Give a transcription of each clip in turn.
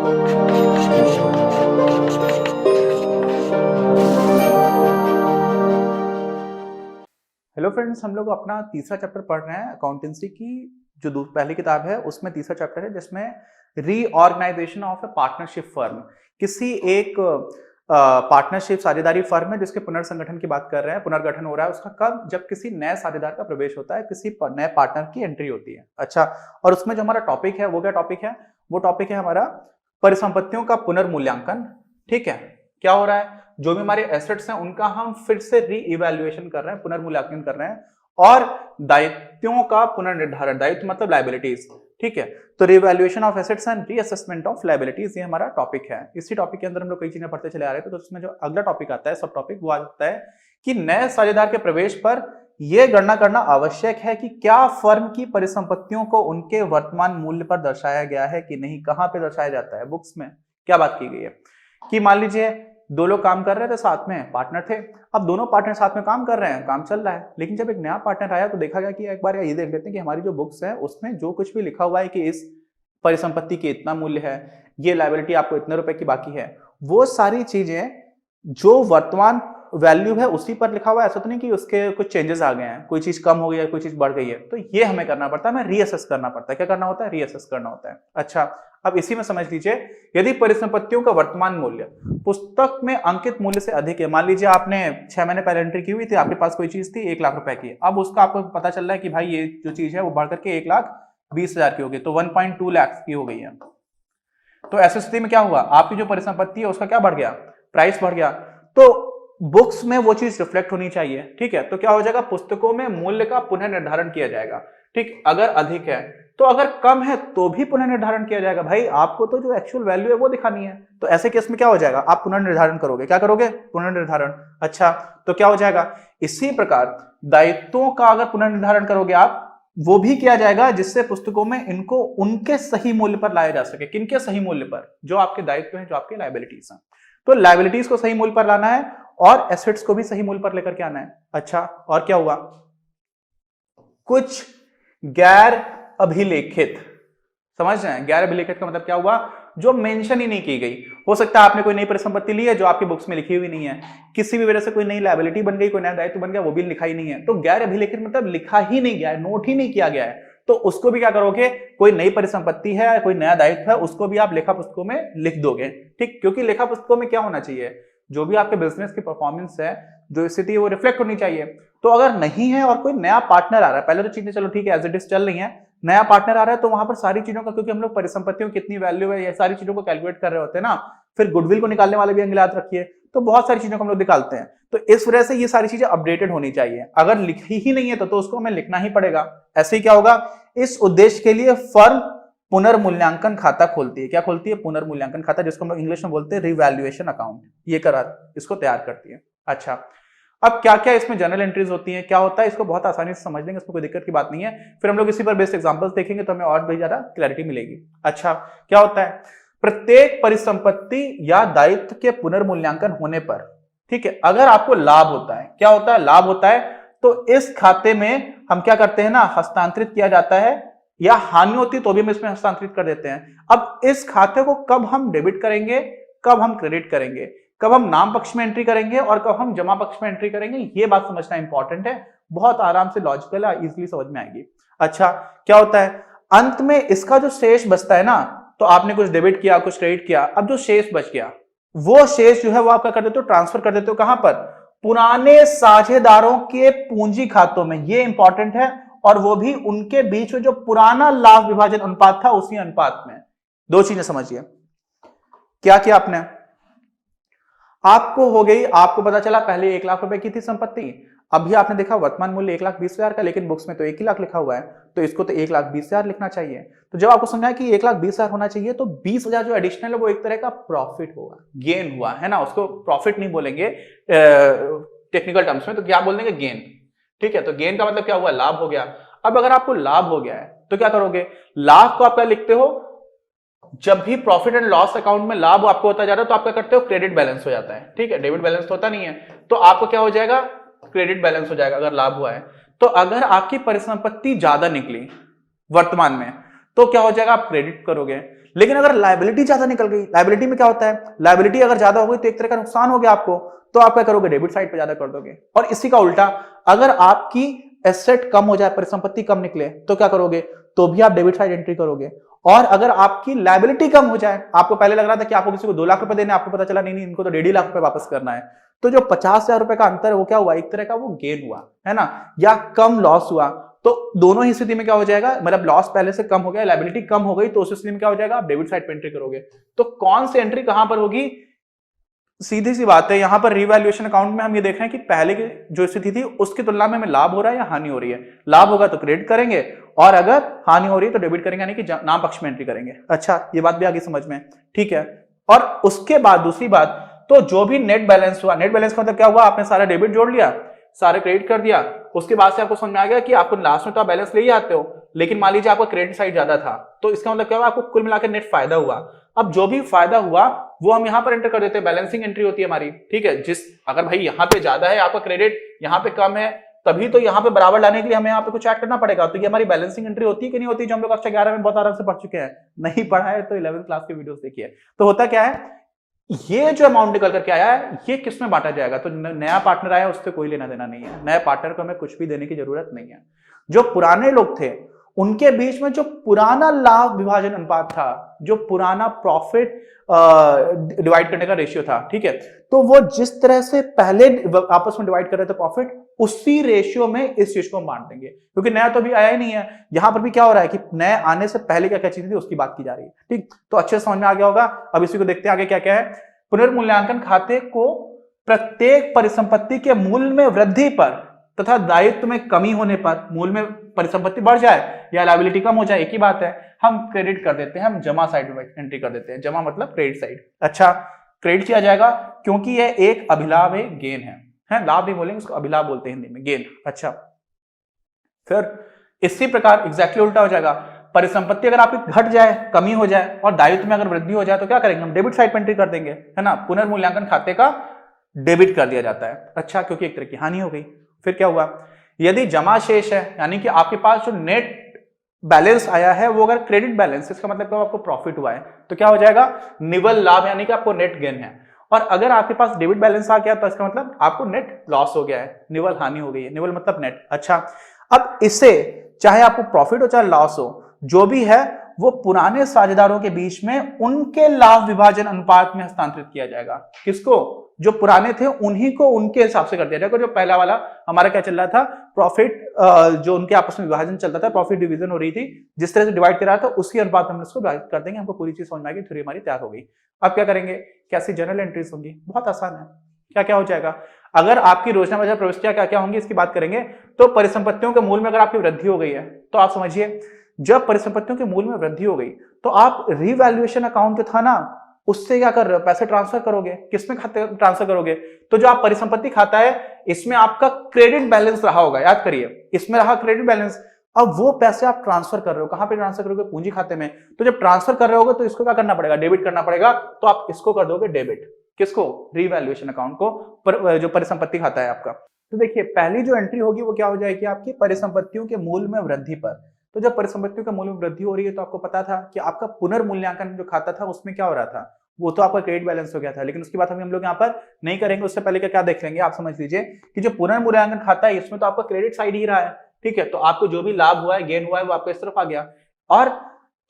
Hello friends, हम लोग अपना तीसरा चैप्टर पढ़ रहे हैं अकाउंटेंसी की। जो पहली किताब है उसमें तीसरा चैप्टर है जिसमें reorganization of a partnership firm. किसी एक पार्टनरशिप साझेदारी फर्म है जिसके पुनर्संगठन की बात कर रहे हैं, पुनर्गठन हो रहा है उसका कब, जब किसी नए साझेदार का प्रवेश होता है, किसी नए पार्टनर की एंट्री होती है। अच्छा, और उसमें जो हमारा टॉपिक है वो क्या टॉपिक है? वो टॉपिक है हमारा परिसंपत्तियों का पुनर्मूल्यांकन। ठीक है, क्या हो रहा है, जो भी हमारे एसेट्स हैं उनका हम फिर से री इवैल्यूएशन कर रहे हैं, पुनर्मूल्यांकन कर रहे हैं, और दायित्वों का पुनर्निर्धारण, दायित्व मतलब लायबिलिटीज। ठीक है, तो revaluation of assets and reassessment of liabilities, ये हमारा टॉपिक है। इसी टॉपिक के अंदर हम लोग कई चीजें पढ़ते चले आ रहे थे, तो उसमें जो अगला टॉपिक आता है, सब टॉपिक, वो आता है कि नए साझेदार के प्रवेश पर यह गणना करना आवश्यक है कि क्या फर्म की परिसंपत्तियों को उनके वर्तमान मूल्य पर दर्शाया गया है कि नहीं। कहां पे दर्शाया जाता है? बुक्स में क्या बात की गई है कि मान लीजिए दो लोग काम कर रहे थे, साथ में पार्टनर थे। अब दोनों पार्टनर साथ में काम कर रहे हैं, काम चल रहा है, लेकिन जब एक नया पार्टनर आया तो देखा गया कि एक बार ये देख लेते हैं कि हमारी जो बुक्स है उसमें जो कुछ भी लिखा हुआ है कि इस परिसंपत्ति की इतना मूल्य है, ये लायबिलिटी आपको इतने रुपए की बाकी है, वो सारी चीजें जो वर्तमान वैल्यू है उसी पर लिखा हुआ है। ऐसा तो नहीं कि उसके कुछ चेंजेस आ गए हैं, कोई चीज कम हो गई है, कोई चीज बढ़ गई है, तो ये हमें करना पड़ता है, हमें रीअसेस करना पड़ता है। क्या करना होता है? रीअसेस करना होता है। अच्छा, अब इसी में समझ लीजिए, यदि परिसंपत्तियों का वर्तमान मूल्य पुस्तक में अंकित मूल्य से अधिक है, मान लीजिए आपने 6 महीने पहले एंट्री की हुई थी, आपके पास कोई चीज थी 1 लाख रुपए की, अब उसका आपको पता चल रहा है कि भाई ये जो चीज है वो बढ़ करके 1,20,000 की हो गई, तो 1.2 लाख की हो गई है। तो ऐसी स्थिति में क्या हुआ, आपकी जो परिसंपत्ति है उसका क्या बढ़ गया? प्राइस बढ़ गया। तो बुक्स में वो चीज रिफ्लेक्ट होनी चाहिए। ठीक है, तो क्या हो जाएगा, पुस्तकों में मूल्य का पुनर्निर्धारण किया जाएगा। ठीक, अगर अधिक है, तो अगर कम है तो भी पुनर्निर्धारण किया जाएगा। भाई आपको तो जो एक्चुअल वैल्यू है वो दिखानी है, तो ऐसे केस में क्या हो जाएगा, आप पुनर्निर्धारण करोगे। क्या करोगे? पुनर्निर्धारण। अच्छा, तो क्या हो जाएगा, इसी प्रकार दायित्वों का अगर पुनर्निर्धारण करोगे आप, वो भी किया जाएगा, जिससे पुस्तकों में इनको उनके सही मूल्य पर लाया जा सके। किनके सही मूल्य पर? जो आपके दायित्व हैं, जो आपके लायबिलिटीज हैं। तो लायबिलिटीज को सही मूल्य पर लाना है और एसेट्स को भी सही मूल्य पर लेकर के आना है। अच्छा, और क्या हुआ, कुछ गैर अभिलेखित, समझ रहे हैं, गैर अभिलेखित का मतलब क्या हुआ, जो मेंशन ही नहीं की गई। हो सकता है आपने कोई नई परिसंपत्ति ली है जो आपकी बुक्स में लिखी हुई नहीं है, किसी भी वजह से कोई नई लायबिलिटी बन गई, कोई नया दायित्व बन गया, वो भी लिखा ही नहीं है। तो गैर अभिलेखित मतलब लिखा ही नहीं गया है, नोट ही नहीं किया गया है। तो उसको भी क्या करोगे, कोई नई परिसंपत्ति है, कोई नया दायित्व है, उसको भी आप लेखा पुस्तकों में लिख दोगे। ठीक, क्योंकि लेखा पुस्तकों में क्या होना चाहिए, जो भी आपके बिजनेस की परफॉर्मेंस है, जो स्थिति है, वो रिफ्लेक्ट होनी चाहिए। तो अगर नहीं है और कोई नया पार्टनर आ रहा है, पहले तो चीजें चलो ठीक है एज इट इज चल रही है, नया पार्टनर आ रहा है तो वहां पर सारी चीजों का, क्योंकि हम लोग परिसंपत्तियों की कितनी वैल्यू है, ये सारी चीजों को कैलकुलेट कर रहे होते हैं ना, फिर गुडविल को निकालने वाले भी एंगल याद रखिए, तो बहुत सारी चीजों को हम लोग निकालते हैं। तो इस वजह से ये सारी चीजें अपडेटेड होनी चाहिए। अगर लिखी ही नहीं है तो उसको हमें लिखना ही पड़ेगा। ऐसे ही क्या होगा, इस उद्देश्य के लिए फर्म पुनर्मूल्यांकन खाता खोलती है। क्या खोलती है? पुनर्मूल्यांकन खाता, जिसको हम लोग इंग्लिश में बोलते हैं रिवैल्यूएशन अकाउंट। ये इसको तैयार करती है। अच्छा, अब क्या क्या इसमें जनरल एंट्रीज होती हैं, क्या होता है, इसको बहुत आसानी से समझ लेंगे, इसमें कोई दिक्कत की बात नहीं है। फिर हम लोग इसी पर बेस्ड एग्जांपल्स देखेंगे तो हमें और भी ज्यादा क्लैरिटी मिलेगी। अच्छा, क्या होता है, प्रत्येक परिसंपत्ति या दायित्व के पुनर्मूल्यांकन होने पर, ठीक है, अगर आपको लाभ होता है, क्या होता है, लाभ होता है, तो इस खाते में हम क्या करते हैं ना, हस्तांतरित किया जाता है, या हानि होती तो भी हम इसमें हस्तांतरित कर देते हैं। अब इस खाते को कब हम डेबिट करेंगे, कब हम क्रेडिट करेंगे, कब हम नाम पक्ष में एंट्री करेंगे और कब हम जमा पक्ष में एंट्री करेंगे, ये बात समझना इंपॉर्टेंट है। बहुत आराम से लॉजिकल है, इजीली समझ में आएगी। अच्छा, क्या होता है, अंत में इसका जो शेष बचता है ना, तो आपने कुछ डेबिट किया, कुछ क्रेडिट किया, अब जो शेष बच गया, वो शेष जो है वो आपका कर देते हो, ट्रांसफर कर देते हो कहां पर, पुराने साझेदारों के पूंजी खातों में। ये इंपॉर्टेंट है, और वो भी उनके बीच में जो पुराना लाभ विभाजन अनुपात था उसी अनुपात में। दो चीजें समझिए, क्या किया आपने, आपको हो गई, आपको पता चला पहले 1 लाख रुपए की थी संपत्ति, अभी आपने देखा वर्तमान मूल्य 1,20,000 का, लेकिन बुक्स में तो 1 ही लाख लिखा हुआ है, तो इसको तो 1,20,000 लिखना चाहिए। तो जब आपको समझा कि 1,20,000 होना चाहिए, तो 20,000 जो एडिशनल है वो एक तरह का प्रॉफिट होगा, गेन हुआ है ना, उसको प्रॉफिट नहीं बोलेंगे टेक्निकल टर्म्स में, तो क्या बोल देंगे, गेन। ठीक है, तो गेन का मतलब क्या हुआ, लाभ हो गया। अब अगर आपको लाभ हो गया है तो क्या करोगे, लाभ को आप क्या लिखते हो, जब भी प्रॉफिट एंड लॉस अकाउंट में लाभ आपको होता जा रहा है तो आप क्या करते हो, क्रेडिट बैलेंस हो जाता है। ठीक है, डेबिट बैलेंस तो होता नहीं है, तो आपको क्या हो जाएगा, क्रेडिट बैलेंस हो जाएगा अगर लाभ हुआ है। तो अगर आपकी परिसंपत्ति ज्यादा निकली वर्तमान में, तो क्या हो जाएगा, आप क्रेडिट करोगे। लेकिन अगर लायबिलिटी ज्यादा निकल गई, लायबिलिटी में क्या होता है, लायबिलिटी अगर ज्यादा हो गई तो एक तरह का नुकसान हो गया आपको, तो आप क्या करोगे, डेबिट साइड पे ज्यादा कर दोगे। और इसी का उल्टा, अगर आपकी एसेट कम हो जाए, परिसंपत्ति कम निकले, तो क्या करोगे, तो भी आप डेबिट साइड एंट्री करोगे। और अगर आपकी लायबिलिटी कम हो जाए, आपको पहले लग रहा था कि आपको किसी को 2 लाख रुपए देने, आपको पता चला नहीं नहीं इनको तो 1.5 लाख रुपए वापस करना है, तो जो 50,000 रुपए का अंतर है वो क्या हुआ, एक तरह का वो गेन हुआ है ना, या कम लॉस हुआ। तो दोनों ही स्थिति में क्या हो जाएगा, मतलब लॉस पहले से कम हो गया, लायबिलिटी कम हो गई, तो उस स्थिति में क्या हो जाएगा, आप डेबिट साइड पे एंट्री करोगे। तो कौन सी एंट्री कहां पर होगी, सीधी सी बात है, यहां पर रिवैल्यूएशन अकाउंट में हम ये देख रहे हैं कि पहले की जो स्थिति थी उसकी तुलना में हमें लाभ हो रहा है या हानि हो रही है। लाभ होगा तो क्रेडिट करेंगे, और अगर हानि हो रही है तो डेबिट करेंगे, यानी कि नाम पक्ष में एंट्री करेंगे। अच्छा, ये बात भी आगे समझ में, ठीक है। और उसके बाद दूसरी बात, तो जो भी नेट बैलेंस हुआ, नेट बैलेंस का मतलब क्या हुआ, आपने सारा डेबिट जोड़ लिया, सारे क्रेडिट कर दिया, उसके बाद से आपको समझ में आ गया कि आपको लास्ट में तो आप बैलेंस ले ही आते हो, लेकिन मान लीजिए आपका क्रेडिट साइड ज्यादा था, तो इसका मतलब क्या हुआ, आपको कुल मिलाकर नेट फायदा हुआ। अब जो भी फायदा हुआ वो हम यहां पर एंटर कर देते हैं, बैलेंसिंग एंट्री होती है हमारी, ठीक है। जिस अगर भाई यहां पे ज्यादा है आपका क्रेडिट, यहां पे कम है, तभी तो यहां पे बराबर लाने के लिए हमें यहां पे कुछ ऐड करना पड़ेगा, तो ये हमारी बैलेंसिंग एंट्री होती है कि नहीं होती, जो हम लोग कक्षा 11 में बहुत आराम से पढ़ चुके हैं। नहीं पढ़ा है तो 11th क्लास के वीडियोस देखिए। तो होता क्या है, ये जो अमाउंट निकल करके आया है ये किस में बांटा जाएगा, तो नया पार्टनर आया उससे कोई लेना देना नहीं है, नया पार्टनर को हमें कुछ भी देने की जरूरत नहीं है। जो पुराने लोग थे उनके बीच में जो पुराना लाभ विभाजन अनुपात था, जो पुराना प्रॉफिट डिवाइड करने का रेशियो था, ठीक है, तो वो जिस तरह से पहले आपस में डिवाइड कर रहे थे प्रॉफिट, उसी रेशियो में इस चीज को हम बांट देंगे, क्योंकि नया तो अभी आया ही नहीं है। यहां पर भी क्या हो रहा है कि नए आने से पहले क्या क्या चीजें थी उसकी बात की जा रही है, ठीक। तो अच्छे से समझ में आ गया होगा। अब इसी को देखते हैं आगे क्या क्या है। पुनर्मूल्यांकन खाते को प्रत्येक परिसंपत्ति के मूल्य में वृद्धि पर तथा दायित्व में कमी होने पर, मूल्य में परिसंपत्ति बढ़ जाए या लायबिलिटी कम हो जाए, एक ही बात है, हम क्रेडिट कर देते हैं, हम जमा साइड में एंट्री कर देते हैं। जमा मतलब क्रेडिट साइड। अच्छा, क्रेडिट किया जाएगा क्योंकि यह एक अभिलाभ है, गेन है, लाभ भी बोलेंगे उसको, अभिलाभ बोलते हैं हिंदी में, गेन। अच्छा, फिर इसी प्रकार एग्जैक्टली उल्टा हो जाएगा, परिसंपत्ति अगर आपकी घट जाए, कमी हो जाए, और दायित्व में अगर वृद्धि हो जाए, तो क्या करेंगे, हम डेबिट साइड पे एंट्री कर देंगे, है ना। पुनर्मूल्यांकन खाते का डेबिट कर दिया जाता है। अच्छा, क्योंकि एक तरह की हानि हो गई। फिर क्या हुआ, यदि जमा शेष है, यानी कि आपके पास जो नेट बैलेंस आया है वो अगर क्रेडिट बैलेंस, इसका मतलब क्या, आपको प्रॉफिट हुआ है, तो क्या हो जाएगा, निवल लाभ, यानी कि आपको नेट गेन है। और अगर आपके पास डेबिट बैलेंस आ गया तो इसका मतलब आपको नेट लॉस हो गया है, निवल हानि हो गई है, निवल मतलब नेट। अच्छा, अब इससे चाहे आपको प्रॉफिट हो चाहे लॉस हो, जो भी है वो पुराने साझेदारों के बीच में उनके लाभ विभाजन अनुपात में हस्तांतरित किया जाएगा। किसको, जो पुराने थे उन्हीं को उनके हिसाब से कर दिया जाएगा। जो पहला वाला हमारा क्या चल रहा था, प्रॉफिट, जो उनके आपस में विभाजन चलता था, प्रॉफिट डिवीजन हो रही थी, जिस तरह से डिवाइड कर रहा था उसी अनुपात में हम इसको डिवाइड कर देंगे। हमको पूरी चीज समझ में आ गई, थ्योरी हमारी तैयार हो गई। अब क्या करेंगे, कैसी जनरल एंट्रीज होंगी, बहुत आसान है। क्या क्या हो जाएगा, अगर आपकी रोजना बाजार प्रविष्टियां क्या क्या होंगी इसकी बात करेंगे। तो परिसंपत्तियों के मूल्य में अगर आपकी वृद्धि हो गई है, तो आप समझिए जब परिसंपत्तियों के मूल्य में वृद्धि हो गई तो आप रिवैल्यूएशन अकाउंट जो था ना, उससे क्या कर रहे हो, पैसे ट्रांसफर करोगे, किसमें खाते ट्रांसफर करोगे, तो जो आप परिसंपत्ति खाता है इसमें आपका क्रेडिट बैलेंस रहा होगा, याद करिए, इसमें रहा क्रेडिट बैलेंस। अब वो पैसे आप ट्रांसफर कर रहे हो, कहां पे ट्रांसफर करोगे, पूंजी खाते में। तो जब ट्रांसफर कर रहे होगे तो इसको क्या करना पड़ेगा, डेबिट करना पड़ेगा, तो आप इसको कर दोगे डेबिट, किसको, रिवैल्यूएशन अकाउंट को, जो परिसंपत्ति खाता है आपका। तो देखिए पहली जो एंट्री होगी वो क्या हो जाएगी, आपकी परिसंपत्तियों के मूल्य में वृद्धि पर। तो जब परिसंपत्तियों के मूल्य में वृद्धि हो रही है तो आपको पता था कि आपका पुनर्मूल्यांकन जो खाता था उसमें क्या हो रहा था, वो तो आपका क्रेडिट बैलेंस हो गया था, लेकिन उसकी बात हम लोग यहाँ पर नहीं करेंगे। उससे पहले क्या देख लेंगे, आप समझ लीजिए कि जो पुनर्मूल्यांकन खाता है इसमें तो आपका क्रेडिट साइड ही रहा है, ठीक है। तो आपको जो भी लाभ हुआ है, गेन हुआ है, वो आपको इस तरफ आ गया। और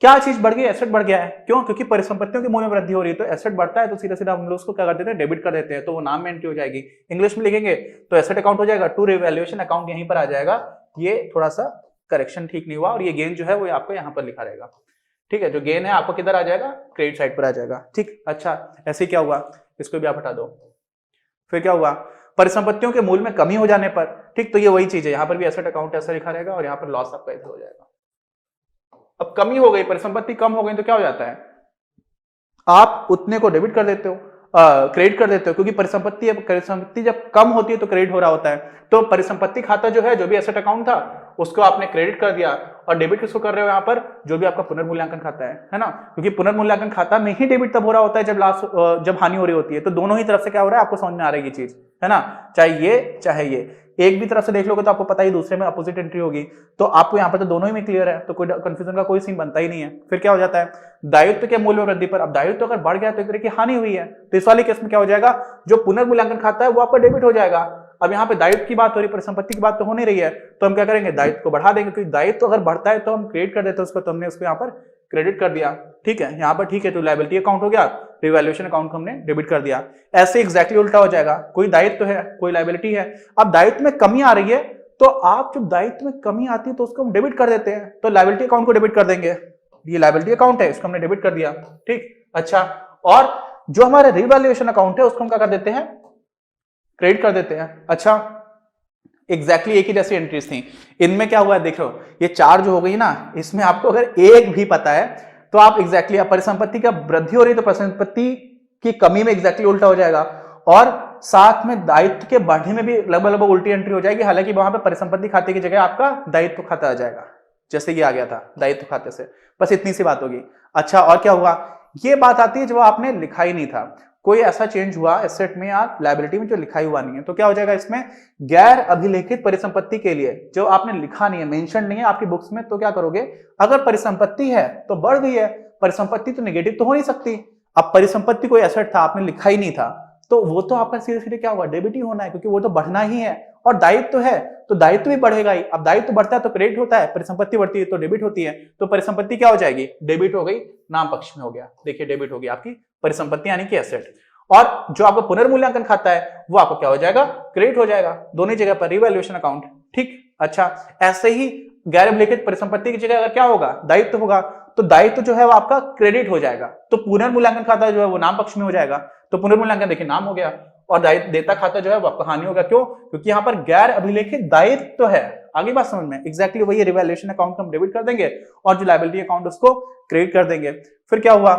क्या चीज बढ़ गई, एसेट बढ़ गया है। क्यों, क्योंकि परिसंपत्तियों के मूल्य में वृद्धि हो रही है, तो एसेट बढ़ता है तो सीधा सीधा हम लोग उसको क्या कर देते हैं, डेबिट कर देते हैं, तो वो नाम में एंट्री हो जाएगी। इंग्लिश में लिखेंगे तो एसेट अकाउंट हो जाएगा, टू रिवैल्यूएशन अकाउंट यहीं पर आ जाएगा। ये थोड़ा सा करेक्शन ठीक नहीं हुआ, और ये गेन जो है वो आपको यहाँ पर लिखा रहेगा, ठीक है। जो गेन है आपको किधर आ जाएगा, क्रेडिट साइड पर आ जाएगा, ठीक। अच्छा, ऐसे क्या हुआ, इसको भी आप हटा दो। फिर क्या हुआ, परिसंपत्तियों के मूल्य में कमी हो जाने पर, ठीक, तो ये वही चीज है, यहाँ पर भी एसेट अकाउंट ऐसा लिखा रहेगा और यहाँ पर लॉस आपका ऐसा हो जाएगा। अब कमी हो गई, परिसंपत्ति कम हो गई, तो क्या हो जाता है, आप उतने को डेबिट कर देते हो, क्रेडिट कर देते हो, क्योंकि परिसंपत्ति जब कम होती है तो क्रेडिट हो रहा होता है। तो परिसंपत्ति खाता जो है, जो भी एसेट अकाउंट था, उसको आपने क्रेडिट कर दिया, और डेबिट किसको कर रहे हो यहाँ पर, जो भी आपका पुनर्मूल्यांकन खाता है ना, क्योंकि पुनर्मूल्यांकन खाता में ही डेबिट तब हो रहा होता है जब हानि हो रही होती है। तो दोनों ही तरफ से क्या हो रहा है आपको समझ में आ रही है ये चीज, है ना, चाहे ये चाहे ये, एक भी तरफ से देख लोगे तो आपको पता ही दूसरे में अपोजिट एंट्री होगी, तो आपको यहाँ पर तो दोनों ही में क्लियर है, तो कोई कंफ्यूजन का कोई सीन बनता ही नहीं है। फिर क्या हो जाता है, दायित्व के मूल्य में वृद्धि पर, अब दायित्व अगर बढ़ गया तो एक तरह की हानि हुई है, तो इस वाले केस में क्या हो जाएगा, जो पुनर्मूल्यांकन खाता है वो आपका डेबिट हो जाएगा। अब यहाँ पे दायित्व की बात हो रही है, परिसंपत्ति की बात तो हो नहीं रही है, तो हम क्या करेंगे, दायित्व को बढ़ा देंगे, क्योंकि दायित्व अगर बढ़ता है तो हम क्रेडिट कर देते हैं उसको, तो हमने उसको यहाँ पर क्रेडिट कर दिया, ठीक है, यहाँ पर ठीक है, तो लायबिलिटी अकाउंट हो गया, रिवैल्यूएशन अकाउंट को हमने डेबिट कर दिया। ऐसे एग्जैक्टली उल्टा हो जाएगा, कोई दायित्व है कोई लायबिलिटी है, अब दायित्व में कमी आ रही है, तो आप जब दायित्व में कमी आती है तो उसको हम डेबिट कर देते हैं, तो लायबिलिटी अकाउंट को डेबिट कर देंगे, ये लायबिलिटी अकाउंट है इसको हमने डेबिट कर दिया, ठीक, अच्छा, और जो हमारा रिवैल्यूएशन अकाउंट है उसको हम क्या कर देते हैं, क्रेडिट कर देते हैं। अच्छा, एग्जैक्टली एक ही जैसी एंट्रीज थी, इनमें क्या हुआ है देखो, ये चार जो हो गई ना, इसमें आपको अगर एक भी पता है तो आप एग्जैक्टली परिसंपत्ति का वृद्धि हो रही है तो परिसंपत्ति की कमी में एग्जैक्टली उल्टा हो जाएगा, और साथ में दायित्व के बढ़ने में भी लगभग उल्टी एंट्री हो जाएगी, हालांकि वहां पे परिसंपत्ति खाते की जगह आपका दायित्व खाता आ जाएगा, जैसे कि आ गया था दायित्व खाते से, बस इतनी सी बात होगी। अच्छा, और क्या हुआ, ये बात आती है जो आपने लिखा ही नहीं था, कोई ऐसा चेंज हुआ एसेट में या लायबिलिटी में जो लिखा ही हुआ नहीं है, तो क्या हो जाएगा इसमें, गैर अभिलेखित परिसंपत्ति के लिए जो आपने लिखा नहीं है, मेंशन नहीं है आपकी बुक्स में, तो क्या करोगे, अगर परिसंपत्ति है तो बढ़ गई है, परिसंपत्ति तो नेगेटिव तो हो नहीं सकती, अब परिसंपत्ति कोई एसेट था आपने लिखा ही नहीं था, तो वो तो आपका सीधे सीधे क्या होगा, डेबिट ही होना है, क्योंकि वो तो बढ़ना ही है, और दायित्व तो है तो दायित्व भी बढ़ेगा ही, अब दायित्व बढ़ता है तो क्रेडिट होता है, परिसंपत्ति बढ़ती है तो डेबिट होती है, तो परिसंपत्ति क्या हो जाएगी, डेबिट हो गई, नाम पक्ष में हो गया, देखिए डेबिट हो गई आपकी परिसंपत्ति यानी कि एसेट, और जो आपका पुनर्मूल्यांकन खाता है वो आपको क्या हो जाएगा, क्रेडिट हो जाएगा, दोनों जगह पर रिवैल्यूएशन अकाउंट, ठीक, अच्छा, ऐसे ही गैर अभिलेखित परिसंपत्ति की जगह अगर क्या होगा, दायित्व होगा, तो दायित्व जो है वो आपका क्रेडिट हो जाएगा, तो पुनर्मूल्यांकन खाता जो है वो नाम पक्ष में हो जाएगा, तो पुनर्मूल्यांकन देखिए नाम हो गया, और दायित्व देता खाता जो है वो आपका हानि होगा, क्यों, क्योंकि यहाँ पर गैर अभिलेखित दायित्व तो है, आगे बात समझ में, एग्जैक्टली वही रिवैल्यूएशन अकाउंट को हम डेबिट कर देंगे, और जो लायबिलिटी अकाउंट उसको क्रेडिट कर देंगे। फिर क्या हुआ,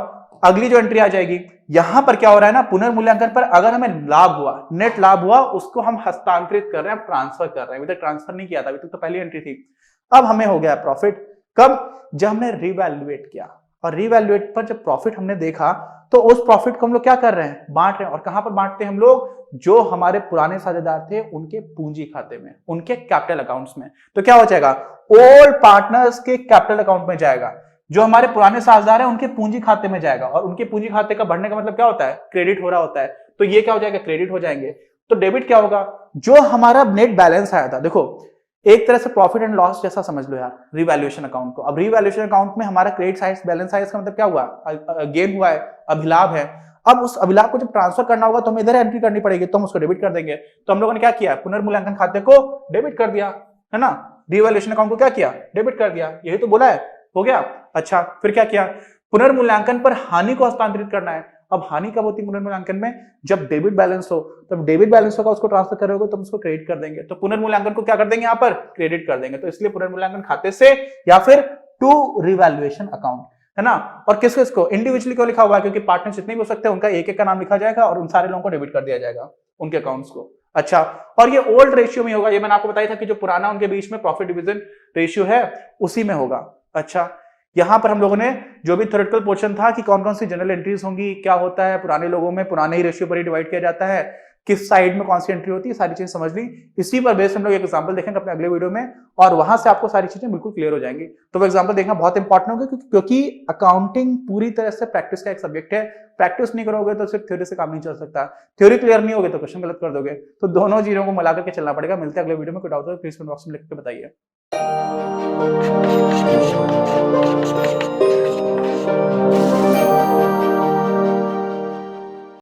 अगली जो एंट्री आ जाएगी, यहां पर क्या हो रहा है ना, पुनर्मूल्यांकन पर अगर हमें लाभ हुआ, नेट लाभ हुआ, उसको हम हस्तांतरित कर रहे हैं, ट्रांसफर कर रहे हैं, अभी तक ट्रांसफर नहीं किया था, अभी तक तो पहली एंट्री थी, अब हमें हो गया प्रॉफिट, कब, जब हमने रिवैल्यूएट किया, और रिवैल्यूएट पर जब प्रॉफिट हमने देखा तो उस प्रॉफिट को हम लोग क्या कर रहे हैं, बांट रहे हैं, और कहां पर बांटते हैं हम लोग, जो हमारे पुराने साझेदार थे उनके पूंजी खाते में, उनके कैपिटल अकाउंट्स में, तो क्या हो जाएगा, ओल्ड पार्टनर्स के कैपिटल अकाउंट में जाएगा, जो हमारे पुराने साझेदार हैं उनके पूंजी खाते में जाएगा, और उनके पूंजी खाते का बढ़ने का मतलब क्या होता है, क्रेडिट हो रहा होता है, तो ये क्या हो जाएगा, क्रेडिट हो जाएंगे, तो डेबिट क्या होगा, जो हमारा नेट बैलेंस आया था, देखो एक तरह से प्रॉफिट एंड लॉस जैसा समझ लो यार रिवैल्यूएशन अकाउंट को, अब रिवैल्यूएशन अकाउंट में हमारा क्रेडिट साइड बैलेंस साइड का मतलब क्या हुआ, गेन हुआ है, अभिलाभ है, अब उस अभिलाभ को जब ट्रांसफर करना होगा तो हमें इधर एंट्री करनी पड़ेगी, तो हम उसको डेबिट कर देंगे, तो हम लोगों ने क्या किया, पुनर्मूल्यांकन खाते को डेबिट कर दिया, है ना, रिवैल्यूएशन अकाउंट को क्या किया, डेबिट कर दिया, यही तो बोला है, हो गया। अच्छा, फिर क्या किया, पुनर्मूल्यांकन पर हानि को हस्तांतरित करना है, अब हानि कब होती है पुनर्मूल्यांकन में, जब डेबिट बैलेंस हो, तब डेबिट बैलेंस होगा उसको ट्रांसफर करोगे तो उसको क्रेडिट कर देंगे, तो पुनर्मूल्यांकन को क्या कर देंगे यहाँ पर, क्रेडिट कर देंगे, तो इसलिए पुनर्मूल्यांकन खाते से या फिर टू रिवैल्यूएशन अकाउंट, है ना, और किस किसको इंडिविजुअली क्यों लिखा हुआ है, क्योंकि पार्टनर जितने भी हो सकते हैं उनका एक एक का नाम लिखा जाएगा और उन सारे लोगों को डेबिट कर दिया जाएगा उनके अकाउंट्स को। अच्छा, और ये ओल्ड रेशियो में होगा, ये मैंने आपको बताया था कि जो पुराना उनके बीच में प्रॉफिट डिवीजन रेशियो है उसी में होगा। अच्छा, यहां पर हम लोगों ने जो भी थ्योरेटिकल पोर्शन था कि कौन कौन सी जनरल एंट्रीज होंगी, क्या होता है पुराने लोगों में पुराने ही रेशियो पर ही डिवाइड किया जाता है, किस साइड में कौन सी एंट्री होती है, सारी चीजें समझ ली, इसी पर बेस्ड हम लोग एक एग्जांपल देखेंगे अपने अगले वीडियो में, और वहां से आपको सारी चीजें बिल्कुल क्लियर हो जाएंगी। तो वो एग्जांपल देखना बहुत इंपॉर्टेंट होगा, क्योंकि अकाउंटिंग पूरी तरह से प्रैक्टिस का एक सब्जेक्ट है, प्रैक्टिस नहीं करोगे तो सिर्फ थ्योरी से काम नहीं चल सकता, थ्योरी क्लियर नहीं होगी तो क्वेश्चन गलत कर दोगे, तो दोनों चीजों को मिलाकर के चलना पड़ेगा। मिलते हैं अगले वीडियो में, कोई डाउट हो तो प्लीज कमेंट बॉक्स में लिख के बताइए।